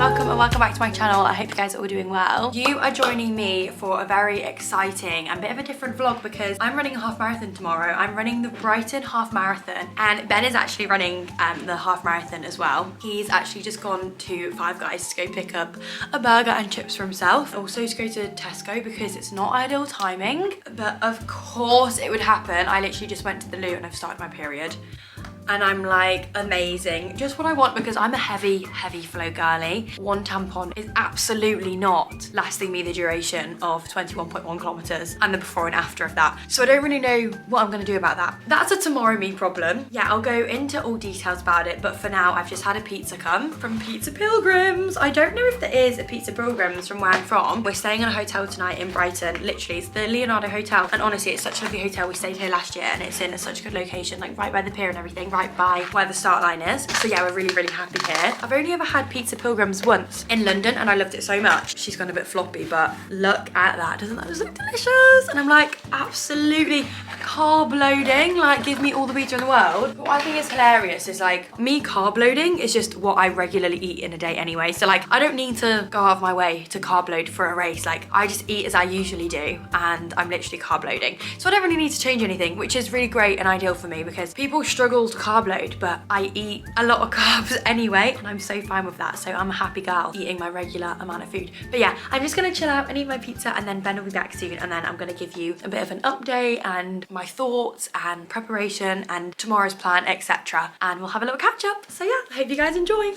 welcome and welcome back to my channel. I hope you guys are all doing well. You are joining me for a very exciting and bit of a different vlog because I'm running a half marathon tomorrow. I'm running the Brighton half marathon and Ben is actually running the half marathon as well. He's actually just gone to Five Guys to go pick up a burger and chips for himself. Also to go to Tesco because it's not ideal timing, but of course it would happen. I literally just went to the loo and I've started my period. And I'm like, amazing. Just what I want because I'm a heavy flow girly. One tampon is absolutely not lasting me the duration of 21.1 kilometers and the before and after of that. So I don't really know what I'm gonna do about that. That's a tomorrow me problem. Yeah, I'll go into all details about it, but for now, I've just had a pizza come from Pizza Pilgrims. I don't know if there is a Pizza Pilgrims from where I'm from. We're staying in a hotel tonight in Brighton. Literally, it's the Leonardo Hotel. And honestly, it's such a lovely hotel. We stayed here last year and it's in such a good location, like right by the pier and everything, right by where the start line is. So yeah, we're really happy here. I've only ever had Pizza Pilgrims once in London and I loved it so much. She's gone a bit floppy, but look at that. Doesn't that just look delicious? And I'm like, absolutely carb loading. Like, give me all the pizza in the world. But what I think is hilarious is like, me carb loading is just what I regularly eat in a day anyway. So like, I don't need to go out of my way to carb load for a race. Like, I just eat as I usually do and I'm literally carb loading. So I don't really need to change anything, which is really great and ideal for me because people struggle to carb load, but I eat a lot of carbs anyway and I'm so fine with that. So I'm a happy girl eating my regular amount of food. But yeah, I'm just gonna chill out and eat my pizza and then Ben will be back soon and then I'm gonna give you a bit of an update and my thoughts and preparation and tomorrow's plan, etc. And we'll have a little catch up. So yeah, I hope you guys enjoy.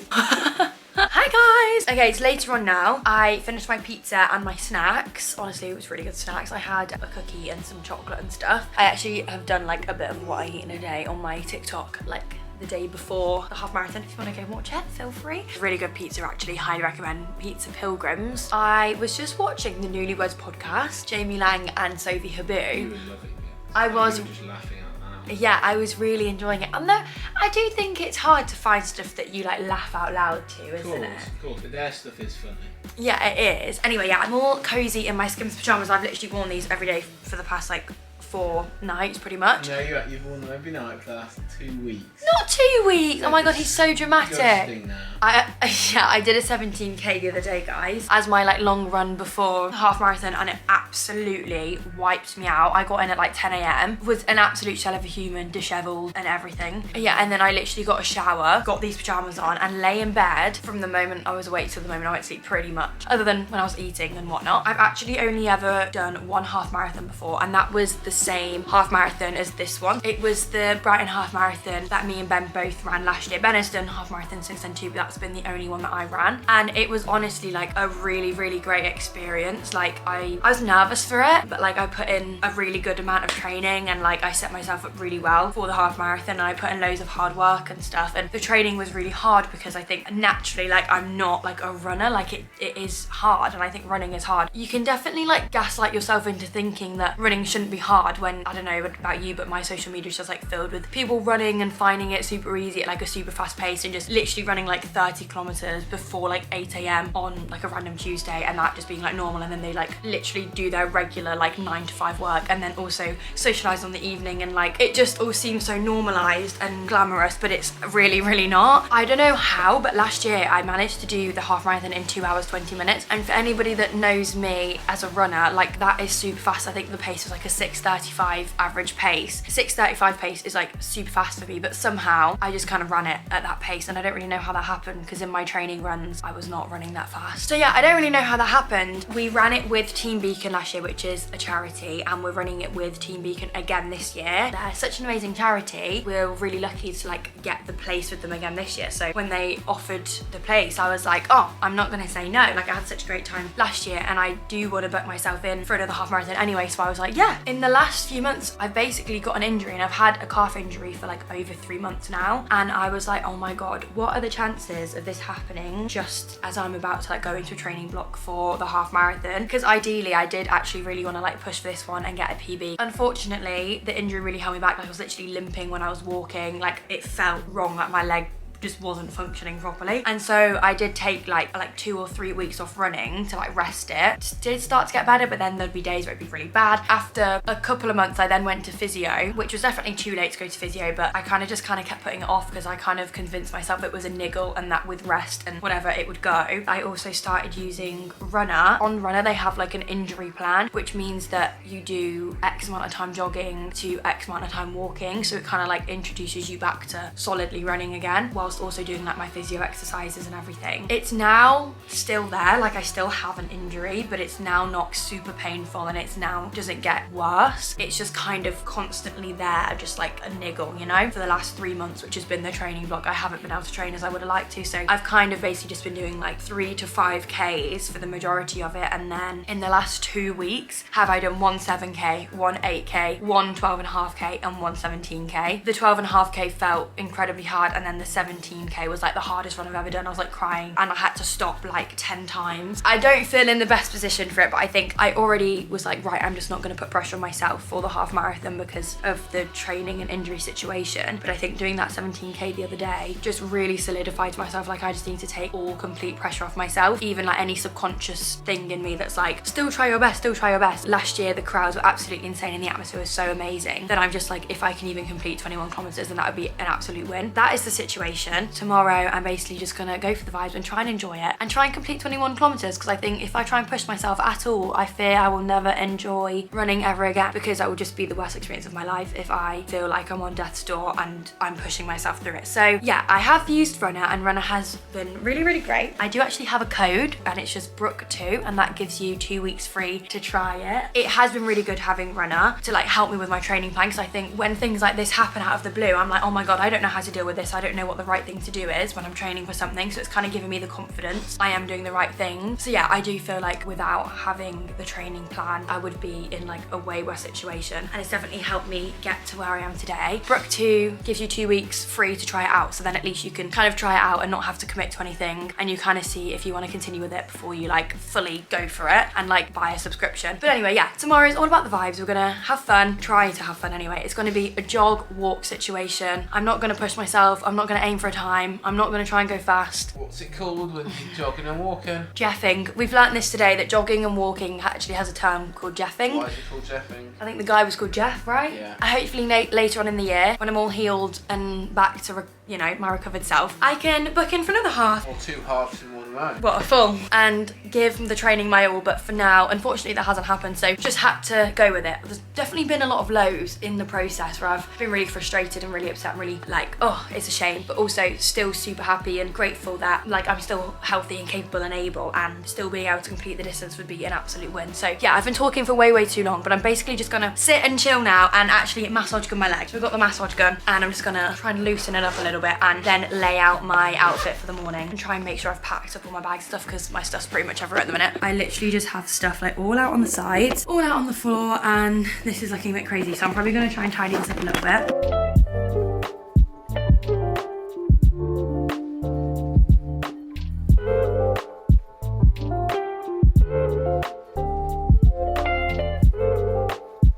Hi guys! Okay, it's later on now. I finished my pizza and my snacks. Honestly, it was really good snacks. I had a cookie and some chocolate and stuff. I actually have done like a bit of what I eat in a day on my TikTok, like the day before the half marathon. If you want to go watch it, feel free. Really good pizza actually, highly recommend Pizza Pilgrims. I was just watching the Newlyweds podcast, Jamie Lang and Sophie Habu. You were loving it. I was just laughing out loud. Yeah, I was really enjoying it. And though I do think it's hard to find stuff that you like laugh out loud to, isn't it? Of course, but their stuff is funny. Yeah, it is. Anyway, yeah, I'm all cozy in my Skims pajamas. I've literally worn these every day for the past like 4 nights pretty much. No, you've worn them every night for the last 2 weeks. Not 2 weeks! Oh my god, he's so dramatic. Now. I did a 17k the other day, guys, as my like long run before the half marathon and it absolutely wiped me out. I got in at like 10 AM, was an absolute shell of a human, dishevelled and everything. Yeah, and then I literally got a shower, got these pajamas on and lay in bed from the moment I was awake till the moment I went to sleep pretty much, other than when I was eating and whatnot. I've actually only ever done one half marathon before and that was the same half marathon as this one. It was the Brighton half marathon that me and Ben both ran last year. Ben has done half marathon since then too, but that's been the only one that I ran. And it was honestly like a really great experience. Like I was nervous for it, but like I put in a really good amount of training and like I set myself up really well for the half marathon and I put in loads of hard work and stuff. And the training was really hard because I think naturally like I'm not like a runner, like it is hard and I think running is hard. You can definitely like gaslight yourself into thinking that running shouldn't be hard when, I don't know about you, but my social media is just like filled with people running and finding it super easy at like a super fast pace and just literally running like 30 kilometers before like 8 AM on like a random Tuesday and that just being like normal, and then they like literally do their regular like 9 to 5 work and then also socialize on the evening, and like it just all seems so normalized and glamorous, but it's really not. I don't know how, but last year I managed to do the half marathon in 2 hours 20 minutes, and for anybody that knows me as a runner, like that is super fast. I think the pace was like a 6:35 average pace. 6:35 pace is like super fast for me, but somehow I just kind of ran it at that pace and I don't really know how that happened because in my training runs I was not running that fast. So yeah, I don't really know how that happened. We ran it with Team Beacon last year, which is a charity, and we're running it with Team Beacon again this year. They're such an amazing charity. We're really lucky to like get the place with them again this year. So when they offered the place, I was like, oh, I'm not gonna say no. Like I had such a great time last year and I do want to book myself in for another half marathon anyway. So I was like, yeah. In the last few months, I've basically got an injury and I've had a calf injury for like over 3 months now. And I was like, oh my God, what are the chances of this happening just as I'm about to like go into a training block for the half marathon? Because ideally I did actually really want to like push for this one and get a PB. Unfortunately, the injury really held me back. Like I was literally limping when I was walking. Like it felt wrong, like my leg just wasn't functioning properly. And so I did take like 2 or 3 weeks off running to like rest it. Did start to get better, but then there'd be days where it'd be really bad. After a couple of months, I then went to physio, which was definitely too late to go to physio, but I kind of kept putting it off because I kind of convinced myself it was a niggle and that with rest and whatever it would go. I also started using Runna. On Runna, they have like an injury plan, which means that you do X amount of time jogging to X amount of time walking. So it kind of like introduces you back to solidly running again, whilst also doing like my physio exercises and everything. It's now still there, like I still have an injury, but it's now not super painful and it's now doesn't get worse. It's just kind of constantly there, just like a niggle, you know? For the last 3 months, which has been the training vlog, I haven't been able to train as I would have liked to. So I've kind of basically just been doing like 3 to 5 Ks for the majority of it. And then in the last 2 weeks, have I done 1 7K, 1 8K, 1 12.5K and 1 17K. The 12.5K felt incredibly hard, and then the 17K was like the hardest one I've ever done. I was like crying and I had to stop like 10 times. I don't feel in the best position for it, but I think I already was like, right, I'm just not going to put pressure on myself for the half marathon because of the training and injury situation. But I think doing that 17K the other day just really solidified to myself, like I just need to take all complete pressure off myself, even like any subconscious thing in me that's like, still try your best, still try your best. Last year the crowds were absolutely insane and the atmosphere was so amazing that I'm just like, if I can even complete 21 kilometers, then that would be an absolute win. That is the situation. Tomorrow I'm basically just gonna go for the vibes and try and enjoy it and try and complete 21 kilometers, because I think if I try and push myself at all, I fear I will never enjoy running ever again, because that will just be the worst experience of my life if I feel like I'm on death's door and I'm pushing myself through it. So yeah, I have used Runna and Runna has been really, really great. I do actually have a code and it's just BROOKE2, and that gives you 2 weeks free to try it. It has been really good having Runna to like help me with my training plan, because I think when things like this happen out of the blue, I'm like, oh my God, I don't know how to deal with this. I don't know what the right thing to do is when I'm training for something. So it's kind of giving me the confidence I am doing the right thing. So yeah, I do feel like without having the training plan, I would be in like a way worse situation. And it's definitely helped me get to where I am today. BROOKE2 gives you 2 weeks free to try it out. So then at least you can kind of try it out and not have to commit to anything. And you kind of see if you want to continue with it before you like fully go for it and like buy a subscription. But anyway, yeah, tomorrow is all about the vibes. We're gonna have fun, try to have fun anyway. It's gonna be a jog walk situation. I'm not gonna push myself. I'm not gonna aim for a time. I'm not gonna try and go fast. What's it called when you're jogging and walking? Jeffing. We've learnt this today, that jogging and walking actually has a term called jeffing. Why is it called jeffing? I think the guy was called Jeff, right? Yeah. Hopefully later on in the year, when I'm all healed and back to, you know, my recovered self, I can book in for another half. Or 2 halves in one row. What, a full, and give the training my all. But for now, unfortunately, that hasn't happened, so just had to go with it. There's definitely been a lot of lows in the process where I've been really frustrated and really upset and really like, oh, it's a shame, but also still super happy and grateful that like I'm still healthy and capable and able, and still being able to complete the distance would be an absolute win. So yeah, I've been talking for way too long, but I'm basically just gonna sit and chill now and actually massage gun my legs. We've got the massage gun and I'm just gonna try and loosen it up a little bit and then lay out my outfit for the morning and try and make sure I've packed up all my bags and stuff, because my stuff's pretty much everywhere at the minute. I literally just have stuff like all out on the sides, all out on the floor, and this is looking a bit crazy, so I'm probably gonna try and tidy this up a little bit.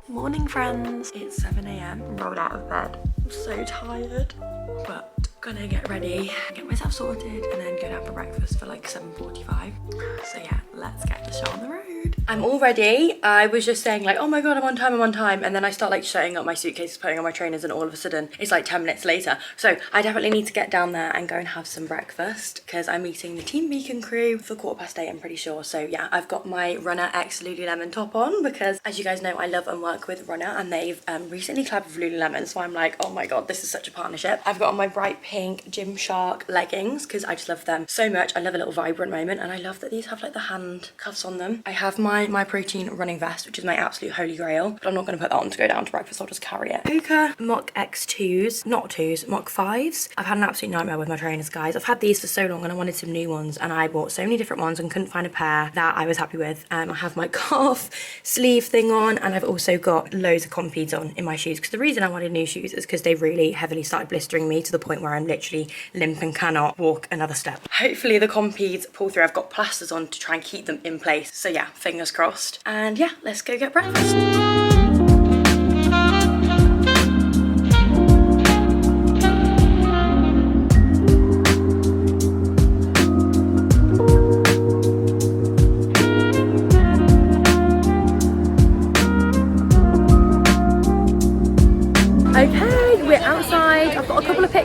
Morning friends, it's 7 AM, rolled out of bed. I'm so tired, but gonna get ready, get myself sorted, and then go down for breakfast for like 7:45. So yeah, let's get the show on the road. I'm all ready. I was just saying like, oh my God, I'm on time, and then I start like shutting up my suitcases, putting on my trainers, and all of a sudden it's like 10 minutes later. So I definitely need to get down there and go and have some breakfast, because I'm meeting the Team Beacon crew for 8:15, I'm pretty sure. So yeah, I've got my Runna X Lululemon top on, because as you guys know, I love and work with Runna, and they've recently collabed with Lululemon, so I'm like, oh my God, this is such a partnership. I've got on my bright pink Gymshark leggings, because I just love them so much. I love a little vibrant moment, and I love that these have like the hand cuffs on them. I have my MyProtein running vest, which is my absolute holy grail, but I'm not going to put that on to go down to breakfast. I'll just carry it. Hoka Mach X2s, not 2s, Mach 5s. I've had an absolute nightmare with my trainers, guys. I've had these for so long and I wanted some new ones, and I bought so many different ones and couldn't find a pair that I was happy with. I have my calf sleeve thing on, and I've also got loads of compedes on in my shoes, because the reason I wanted new shoes is because they really heavily started blistering me to the point where I'm literally limp and cannot walk another step. Hopefully the compedes pull through. I've got plasters on to try and keep them in place. So yeah, fingers crossed. And yeah, let's go get breakfast.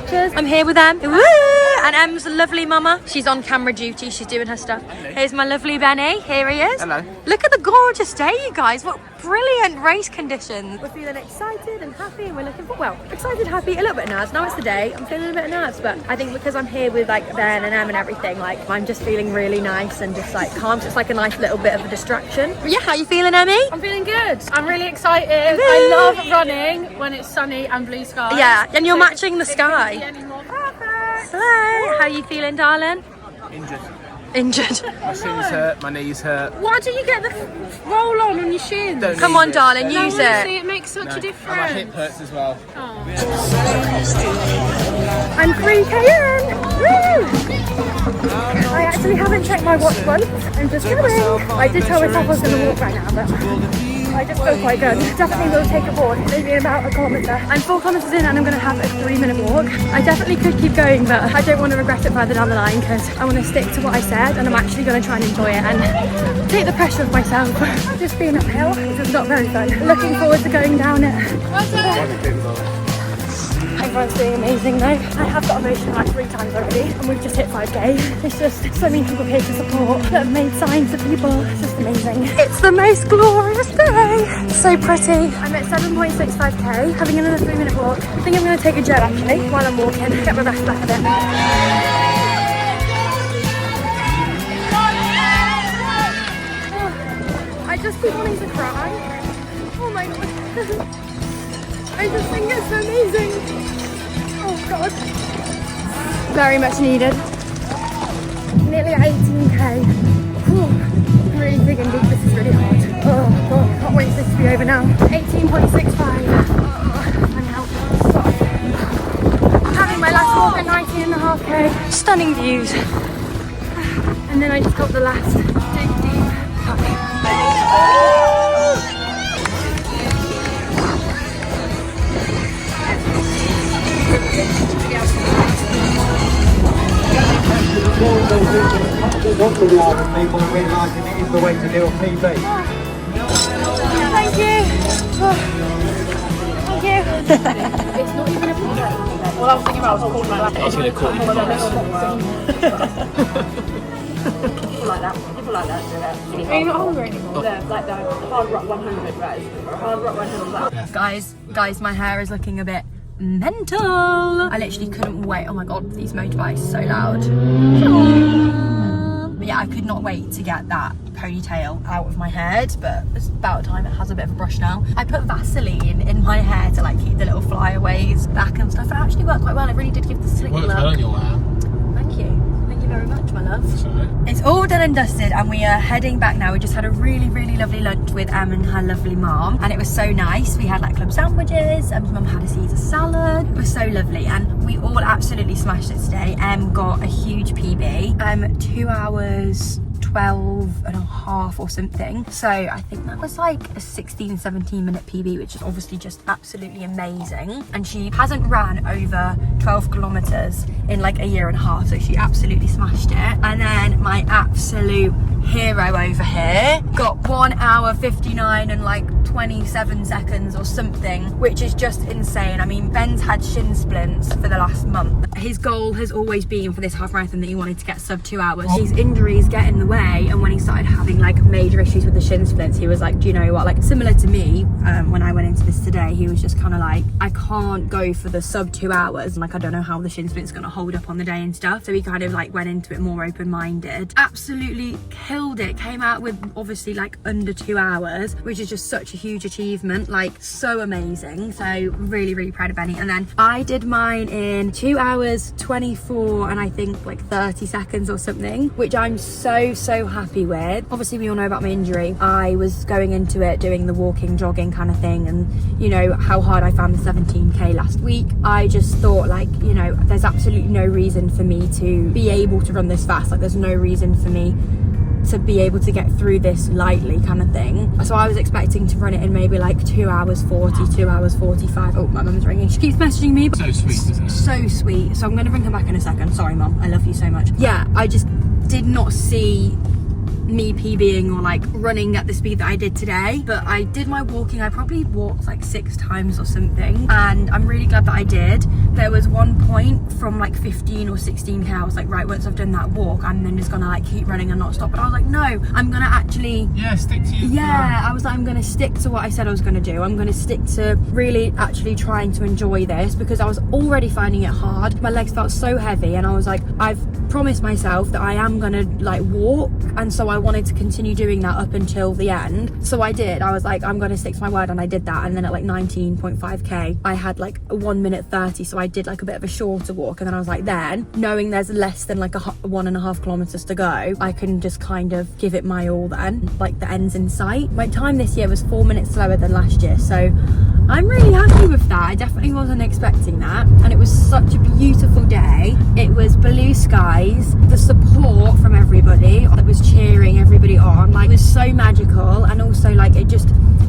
pictures. I'm here with Em. Woo! And Em's lovely mama. She's on camera duty. She's doing her stuff. Here's my lovely Benny. Here he is. Hello. Look at the gorgeous day, you guys. What brilliant race conditions. We're feeling excited and happy, and we're looking for, well, excited, happy, a little bit nervous. Now it's the day. I'm feeling a bit nervous, but I think because I'm here with like Ben and Em and everything, like I'm just feeling really nice and just like calm. So it's like a nice little bit of a distraction. But yeah, how you feeling, Emmy? I'm feeling good. I'm really excited. I love running when it's sunny and blue skies. Yeah, and you're matching the It couldn't sky. be any more perfect. Hello, how you feeling, darling? Injured. Injured. My shins hurt, my knees hurt. Why don't you get the roll on your shins? Don't Come need on, it. darling, No, use honestly, it. it makes such a And my difference. hip hurts as well. I'm 3K in. Woo! I actually haven't checked my watch once. I'm just going. I did tell myself I was going to walk right now, but I just feel quite good. Definitely will take a walk, maybe about a kilometre. I'm 4 kilometres in and I'm going to have a 3-minute walk. I definitely could keep going, but I don't want to regret it further down the line because I want to stick to what I said, and I'm actually going to try and enjoy it and take the pressure off myself. Just being uphill, which is not very fun. Looking forward to going down it. Everyone's doing amazing though. I have got emotion like 3 times already, and we've just hit 5K. It's just so many people here to support that have made signs to people. It's just amazing. It's the most glorious day. So pretty. I'm at 7.65K, having another 3-minute walk. I think I'm going to take a jet actually while I'm walking, get my rest back a bit. I just keep wanting to cry. Oh my god. I just think it's amazing. Oh god. Very much needed. Nearly 18K. Whew. Really digging deep. This is really hard. Oh god, can't wait for this to be over now. 18.65. I'm having my last walk at 19.5K. Stunning views. And then I just got the last dig deep cut. Want to reward people and realising it is the way to do a PB. Thank you. Thank you. It's not even a PB. Well, I was thinking about calling my It's going to call you People like that do that. Are you not hungry anymore? Like the Hard Rock 100 rise. Hard Rock 100 rise. Guys, my hair is looking a bit mental. I literally couldn't wait. Oh my god, these motorbikes are so loud. But yeah, I could not wait to get that ponytail out of my head, but it's about time it has a bit of a brush now. I put Vaseline in my hair to like keep the little flyaways back and stuff, and it actually worked quite well. It really did give the slick look. well on your hair. Thank you. Thank you very much, my love. Sorry. It's all done and dusted, and we are heading back now. We just had a really, really lovely lunch with Em and her lovely mom, and it was so nice. We had like club sandwiches, and mum had a Caesar salad. It was so lovely, and we all absolutely smashed it today. Em got a huge PB, 2 hours 12 and a half or something, so I think that was like a 16-17 minute PB, which is obviously just absolutely amazing. And she hasn't ran over 12 kilometers in like a year and a half, so she absolutely smashed it. And then my absolute hero over here got 1 hour 59 and like 27 seconds or something, which is just insane. I mean, Ben's had shin splints for the last month. His goal has always been for this half marathon that he wanted to get sub 2 hours. His injuries get in the way, and when he started having like major issues with the shin splints, he was like, do you know what, like similar to me, when I went into this today, he was just kind of like, I can't go for the sub 2 hours, and like I don't know how the shin splint's gonna hold up on the day and stuff. So he kind of like went into it more open-minded. Absolutely killed it. Came out with obviously like under 2 hours, which is just such a huge achievement, like so amazing. So really, really proud of Benny. And then I did mine in 2 hours 24 and I think like 30 seconds or something, which I'm so happy with. Obviously we all know about my injury. I was going into it doing the walking, jogging kind of thing, and you know how hard I found the 17K last week. I just thought, like, you know, there's absolutely no reason for me to be able to run this fast. Like there's no reason for me to be able to get through this lightly kind of thing. So I was expecting to run it in maybe like 2 hours 40, 2 hours 45. Oh, my mum's ringing. She keeps messaging me. So sweet, isn't it? So sweet. So I'm going to bring her back in a second. Sorry, mum. I love you so much. Yeah, I just did not see me PBing or like running at the speed that I did today, but I did my walking. I probably walked like 6 times or something, and I'm really glad that I did. There was one point from like 15 or 16k, I was like, right, once I've done that walk, I'm then just gonna like keep running and not stop. But I was like, no, I'm gonna actually stick to you. I was like, I'm gonna stick to what I said I was gonna do. I'm gonna stick to really actually trying to enjoy this, because I was already finding it hard. My legs felt so heavy, and I was like, I've promised myself that I am gonna like walk, and so I wanted to continue doing that up until the end. So I did. I was like, I'm gonna stick to my word, and I did that. And then at like 19.5k, I had like 1 minute 30, so I did like a bit of a shorter walk. And then I was like, then knowing there's less than like 1.5 kilometers to go, I can just kind of give it my all then, like the end's in sight. My time this year was 4 minutes slower than last year, so I'm really happy with that. I definitely wasn't expecting that, and it was such a beautiful day. It was blue skies, the support from everybody that was cheering everybody on, like, it was so magical. And also like it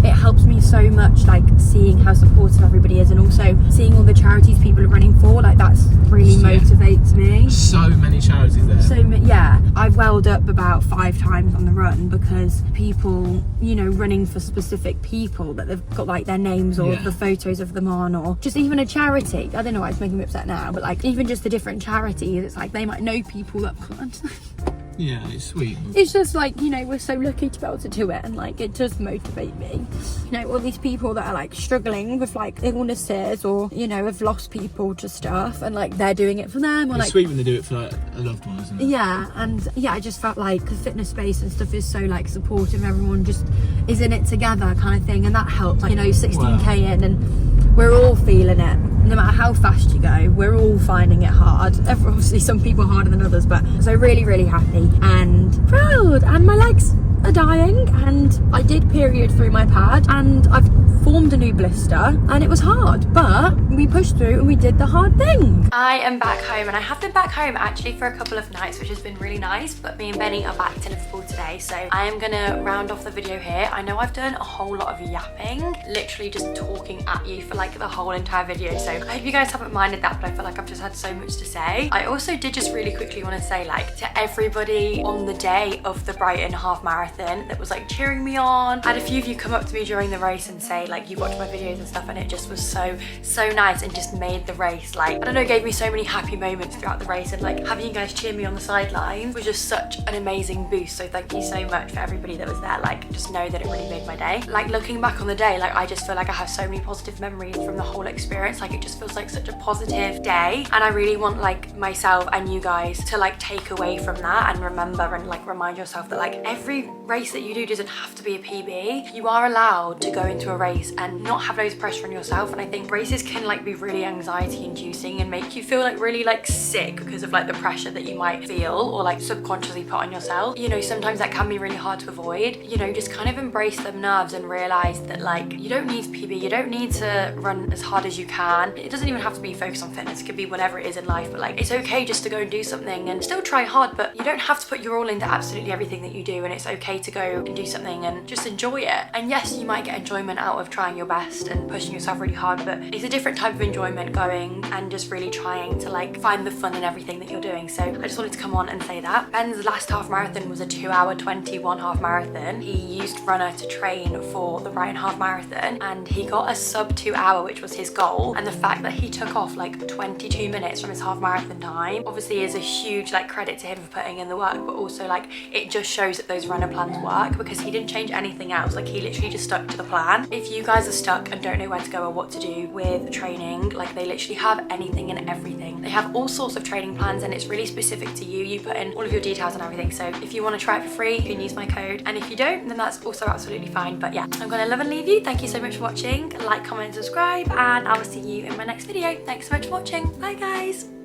helps me so much, like seeing how supportive everybody is, and also seeing all the charities people are running for, like that's really motivates me. So many charities there. Yeah, I've welled up about 5 times on the run, because people, you know, running for specific people that they've got like their names or the photos of them on, or just even a charity. I don't know why it's making me upset now, but like even just the different charities, it's like they might know people that can't. Yeah, it's sweet. It's just like, you know, we're so lucky to be able to do it, and like it does motivate me. You know, all these people that are like struggling with like illnesses, or, you know, have lost people to stuff, and like they're doing it for them, or it's like sweet when they do it for like a loved one, isn't it? Yeah, and yeah, I just felt like the fitness space and stuff is so like supportive. Everyone just is in it together kind of thing, and that helped. Like, you know, 16k in, and we're all feeling it. No matter how fast you go, we're all finding it hard. Obviously some people are harder than others, but so really, really happy and proud. And my legs are dying, and I did period through my pad, and I've formed a new blister, and it was hard, but we pushed through and we did the hard thing. I am back home, and I have been back home actually for a couple of nights, which has been really nice, but me and Benny are back to Liverpool today, so I am gonna round off the video here. I know I've done a whole lot of yapping, literally just talking at you for like the whole entire video, so I hope you guys haven't minded that, but I feel like I've just had so much to say. I also did just really quickly want to say, like, to everybody on the day of the Brighton half marathon that was like cheering me on. I had a few of you come up to me during the race and say like you watched my videos and stuff, and it just was so nice, and just made the race, like, I don't know, gave me so many happy moments throughout the race, and like having you guys cheer me on the sidelines was just such an amazing boost. So thank you so much for everybody that was there. Like, just know that it really made my day. Like, looking back on the day, like I just feel like I have so many positive memories from the whole experience. Like, it just feels like such a positive day, and I really want like myself and you guys to like take away from that and remember and like remind yourself that like every race that you do doesn't have to be a PB. You are allowed to go into a race and not have loads of pressure on yourself, and I think races can like be really anxiety inducing and make you feel like really like sick because of like the pressure that you might feel or like subconsciously put on yourself. You know, sometimes that can be really hard to avoid. You know, just kind of embrace them nerves and realize that like you don't need to PB, you don't need to run as hard as you can. It doesn't even have to be focused on fitness, it could be whatever it is in life, but like it's okay just to go and do something and still try hard, but you don't have to put your all into absolutely everything that you do, and it's okay to go and do something and just enjoy it. And yes, you might get enjoyment out of trying your best and pushing yourself really hard, but it's a different type of enjoyment going and just really trying to like find the fun in everything that you're doing. So I just wanted to come on and say that. Ben's last half marathon was a 2:21 half marathon. He used Runna to train for the Brighton half marathon, and he got a sub 2 hour, which was his goal. And the fact that he took off like 22 minutes from his half marathon time obviously is a huge like credit to him for putting in the work, but also like it just shows that those runner plans work, because he didn't change anything else. Like, he literally just stuck to the plan. If you guys are stuck and don't know where to go or what to do with training, like, they literally have anything and everything. They have all sorts of training plans, and it's really specific to you. You put in all of your details and everything. So if you want to try it for free, you can use my code, and if you don't, then that's also absolutely fine. But yeah, I'm gonna love and leave you. Thank you so much for watching. Like, comment, subscribe, and I will see you in my next video. Thanks so much for watching. Bye guys.